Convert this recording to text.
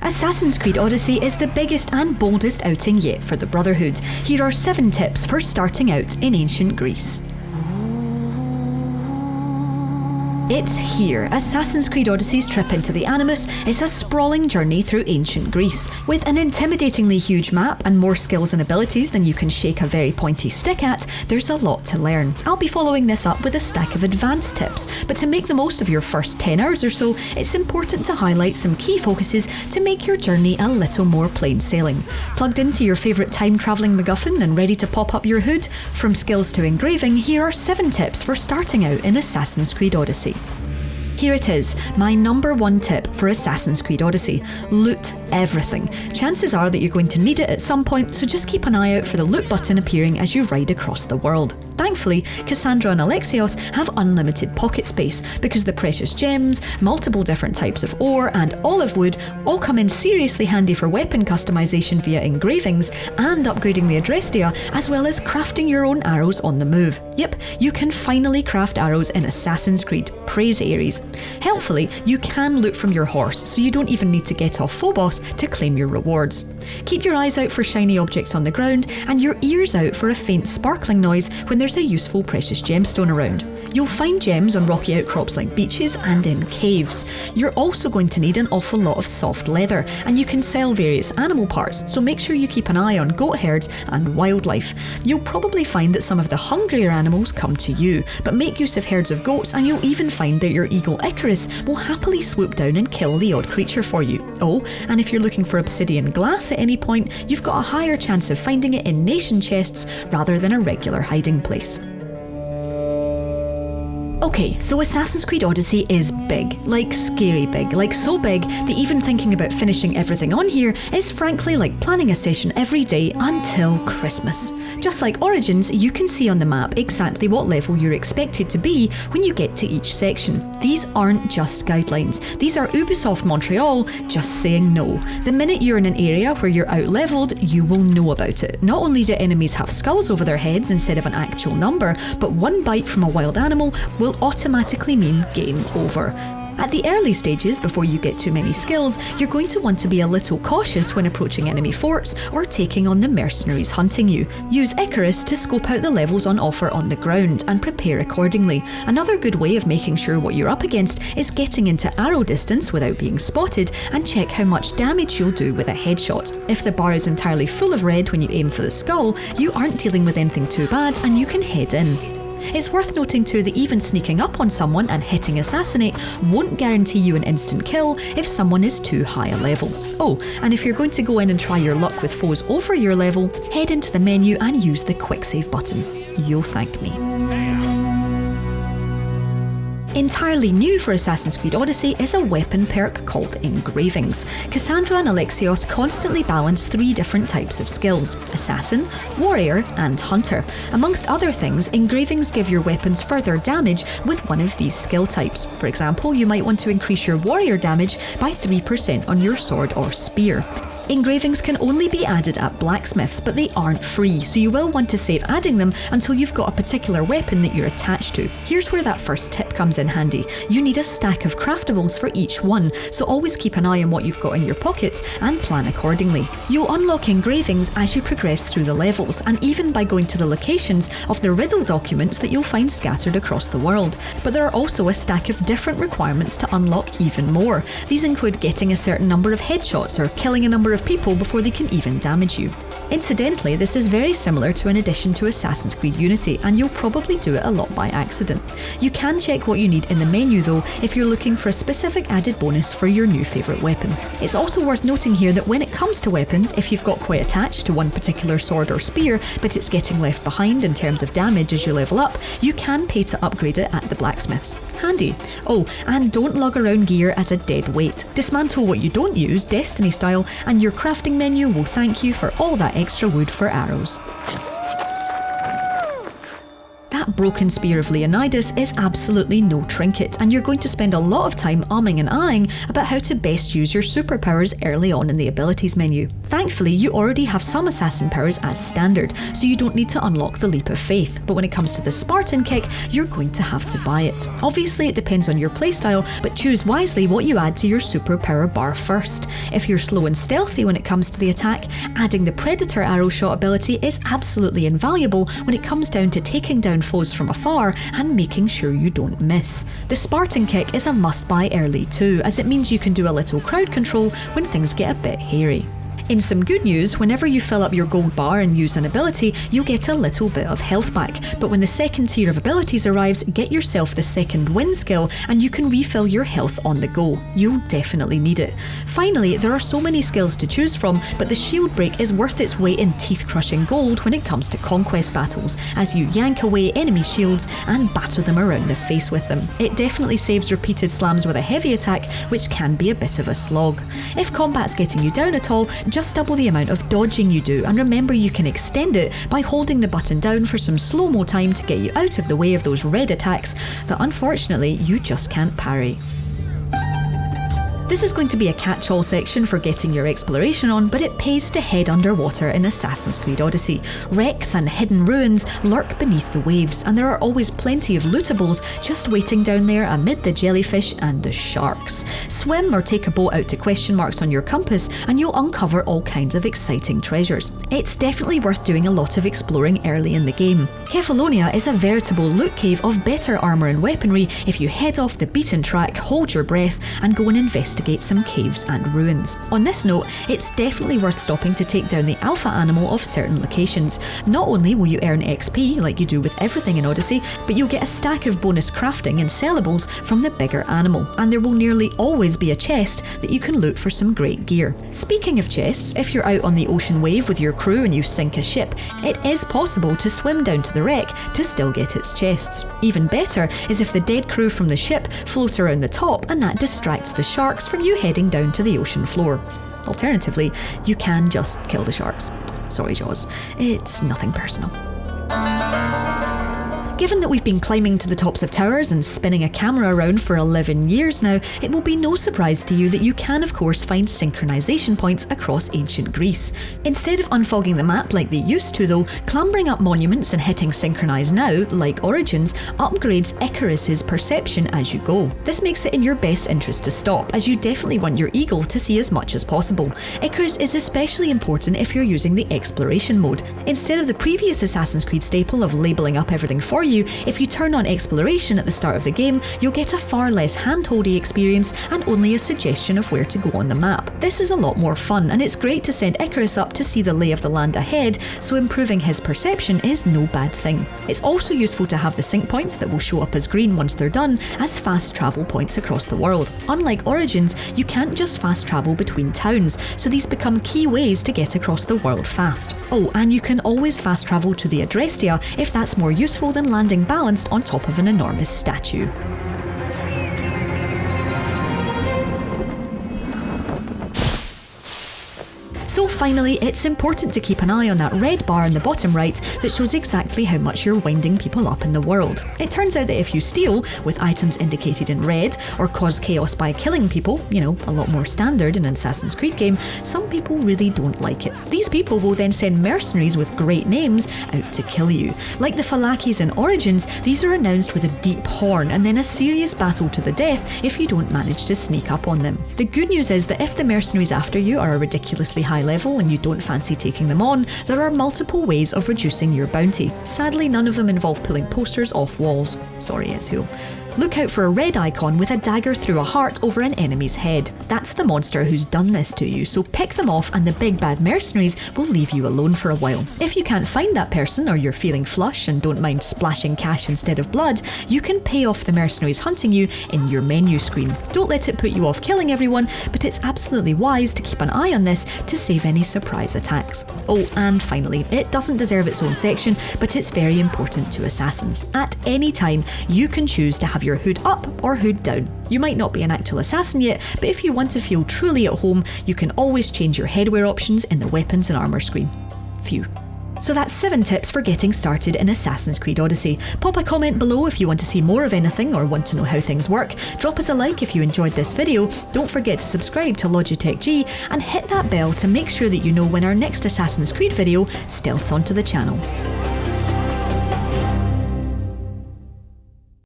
Assassin's Creed Odyssey is the biggest and boldest outing yet for the Brotherhood. Here are 7 tips for starting out in ancient Greece. It's here. Assassin's Creed Odyssey's trip into the Animus is a sprawling journey through ancient Greece. With an intimidatingly huge map and more skills and abilities than you can shake a very pointy stick at, there's a lot to learn. I'll be following this up with a stack of advanced tips, but to make the most of your first 10 hours or so, it's important to highlight some key focuses to make your journey a little more plain sailing. Plugged into your favourite time-travelling MacGuffin and ready to pop up your hood? From skills to engraving, here are 7 tips for starting out in Assassin's Creed Odyssey. Here it is, my number 1 tip for Assassin's Creed Odyssey. Loot everything. Chances are that you're going to need it at some point, so just keep an eye out for the loot button appearing as you ride across the world. Thankfully, Cassandra and Alexios have unlimited pocket space because the precious gems, multiple different types of ore and olive wood all come in seriously handy for weapon customization via engravings and upgrading the Adrestia, as well as crafting your own arrows on the move. Yep, you can finally craft arrows in Assassin's Creed. Praise Ares. Helpfully, you can loot from your horse, so you don't even need to get off Phobos to claim your rewards. Keep your eyes out for shiny objects on the ground and your ears out for a faint sparkling noise when there's a useful precious gemstone around. You'll find gems on rocky outcrops like beaches and in caves. You're also going to need an awful lot of soft leather, and you can sell various animal parts, so make sure you keep an eye on goat herds and wildlife. You'll probably find that some of the hungrier animals come to you, but make use of herds of goats and you'll even find that your eagle Icarus will happily swoop down and kill the odd creature for you. Oh, and if you're looking for obsidian glass at any point, you've got a higher chance of finding it in nation chests rather than a regular hiding place. Okay, so Assassin's Creed Odyssey is big, like scary big, like so big that even thinking about finishing everything on here is frankly like planning a session every day until Christmas. Just like Origins, you can see on the map exactly what level you're expected to be when you get to each section. These aren't just guidelines, these are Ubisoft Montreal just saying no. The minute you're in an area where you're out-leveled, you will know about it. Not only do enemies have skulls over their heads instead of an actual number, but one bite from a wild animal will automatically mean game over. At the early stages, before you get too many skills, you're going to want to be a little cautious when approaching enemy forts or taking on the mercenaries hunting you. Use Icarus to scope out the levels on offer on the ground and prepare accordingly. Another good way of making sure what you're up against is getting into arrow distance without being spotted and check how much damage you'll do with a headshot. If the bar is entirely full of red when you aim for the skull, you aren't dealing with anything too bad and you can head in. It's worth noting too that even sneaking up on someone and hitting assassinate won't guarantee you an instant kill if someone is too high a level. Oh, and if you're going to go in and try your luck with foes over your level, head into the menu and use the quick save button. You'll thank me. Entirely new for Assassin's Creed Odyssey is a weapon perk called engravings. Cassandra and Alexios constantly balance 3 different types of skills: assassin, warrior and hunter. Amongst other things, engravings give your weapons further damage with one of these skill types. For example, you might want to increase your warrior damage by 3% on your sword or spear. Engravings can only be added at blacksmiths, but they aren't free, so you will want to save adding them until you've got a particular weapon that you're attached to. Here's where that first tip comes in handy. You need a stack of craftables for each one, so always keep an eye on what you've got in your pockets and plan accordingly. You'll unlock engravings as you progress through the levels, and even by going to the locations of the riddle documents that you'll find scattered across the world. But there are also a stack of different requirements to unlock even more. These include getting a certain number of headshots or killing a number of people before they can even damage you. Incidentally, this is very similar to an addition to Assassin's Creed Unity, and you'll probably do it a lot by accident. You can check what you need in the menu though if you're looking for a specific added bonus for your new favourite weapon. It's also worth noting here that when it comes to weapons, if you've got quite attached to one particular sword or spear, but it's getting left behind in terms of damage as you level up, you can pay to upgrade it at the blacksmiths. Handy. Oh, and don't lug around gear as a dead weight. Dismantle what you don't use, Destiny style, and your crafting menu will thank you for all that extra wood for arrows. That Broken Spear of Leonidas is absolutely no trinket, and you're going to spend a lot of time umming and ahhing about how to best use your superpowers early on in the abilities menu. Thankfully, you already have some assassin powers as standard, so you don't need to unlock the Leap of Faith, but when it comes to the Spartan kick, you're going to have to buy it. Obviously, it depends on your playstyle, but choose wisely what you add to your superpower bar first. If you're slow and stealthy when it comes to the attack, adding the Predator arrow shot ability is absolutely invaluable when it comes down to taking down foes from afar and making sure you don't miss. The Spartan kick is a must-buy early too, as it means you can do a little crowd control when things get a bit hairy. In some good news, whenever you fill up your gold bar and use an ability, you'll get a little bit of health back, but when the second tier of abilities arrives, get yourself the second win skill and you can refill your health on the go. You'll definitely need it. Finally, there are so many skills to choose from, but the shield break is worth its weight in teeth-crushing gold when it comes to conquest battles, as you yank away enemy shields and batter them around the face with them. It definitely saves repeated slams with a heavy attack, which can be a bit of a slog. If combat's getting you down at all, just double the amount of dodging you do, and remember you can extend it by holding the button down for some slow-mo time to get you out of the way of those red attacks that unfortunately you just can't parry. This is going to be a catch-all section for getting your exploration on, but it pays to head underwater in Assassin's Creed Odyssey. Wrecks and hidden ruins lurk beneath the waves, and there are always plenty of lootables just waiting down there amid the jellyfish and the sharks. Swim or take a boat out to question marks on your compass and you'll uncover all kinds of exciting treasures. It's definitely worth doing a lot of exploring early in the game. Kefalonia is a veritable loot cave of better armour and weaponry if you head off the beaten track, hold your breath, and go and investigate some caves and ruins. On this note, it's definitely worth stopping to take down the alpha animal of certain locations. Not only will you earn XP like you do with everything in Odyssey, but you'll get a stack of bonus crafting and sellables from the bigger animal, and there will nearly always be a chest that you can loot for some great gear. Speaking of chests, if you're out on the ocean wave with your crew and you sink a ship, it is possible to swim down to the wreck to still get its chests. Even better is if the dead crew from the ship float around the top and that distracts the sharks from you heading down to the ocean floor. Alternatively, you can just kill the sharks. Sorry, Jaws. It's nothing personal. Given that we've been climbing to the tops of towers and spinning a camera around for 11 years now, it will be no surprise to you that you can of course find synchronization points across ancient Greece. Instead of unfogging the map like they used to though, clambering up monuments and hitting synchronize now, like Origins, upgrades Icarus's perception as you go. This makes it in your best interest to stop, as you definitely want your eagle to see as much as possible. Icarus is especially important if you're using the exploration mode. Instead of the previous Assassin's Creed staple of labelling up everything for you, if you turn on exploration at the start of the game, you'll get a far less hand-holdy experience and only a suggestion of where to go on the map. This is a lot more fun, and it's great to send Icarus up to see the lay of the land ahead, so improving his perception is no bad thing. It's also useful to have the sync points that will show up as green once they're done as fast travel points across the world. Unlike Origins, you can't just fast travel between towns, so these become key ways to get across the world fast. Oh, and you can always fast travel to the Adrestia if that's more useful than landing balanced on top of an enormous statue. So finally, it's important to keep an eye on that red bar in the bottom right that shows exactly how much you're winding people up in the world. It turns out that if you steal, with items indicated in red, or cause chaos by killing people, you know, a lot more standard in an Assassin's Creed game, some people really don't like it. These people will then send mercenaries with great names out to kill you. Like the Falakis in Origins, these are announced with a deep horn and then a serious battle to the death if you don't manage to sneak up on them. The good news is that if the mercenaries after you are a ridiculously high level and you don't fancy taking them on, there are multiple ways of reducing your bounty. Sadly, none of them involve pulling posters off walls. Sorry, Ezreal. Look out for a red icon with a dagger through a heart over an enemy's head. That's the monster who's done this to you, so pick them off and the big bad mercenaries will leave you alone for a while. If you can't find that person, or you're feeling flush and don't mind splashing cash instead of blood, you can pay off the mercenaries hunting you in your menu screen. Don't let it put you off killing everyone, but it's absolutely wise to keep an eye on this to save any surprise attacks. Oh, and finally, it doesn't deserve its own section, but it's very important to assassins. At any time, you can choose to have your hood up or hood down. You might not be an actual assassin yet, but if you want to feel truly at home, you can always change your headwear options in the weapons and armour screen. Phew. So that's 7 tips for getting started in Assassin's Creed Odyssey. Pop a comment below if you want to see more of anything or want to know how things work. Drop us a like if you enjoyed this video. Don't forget to subscribe to Logitech G and hit that bell to make sure that you know when our next Assassin's Creed video stealths onto the channel.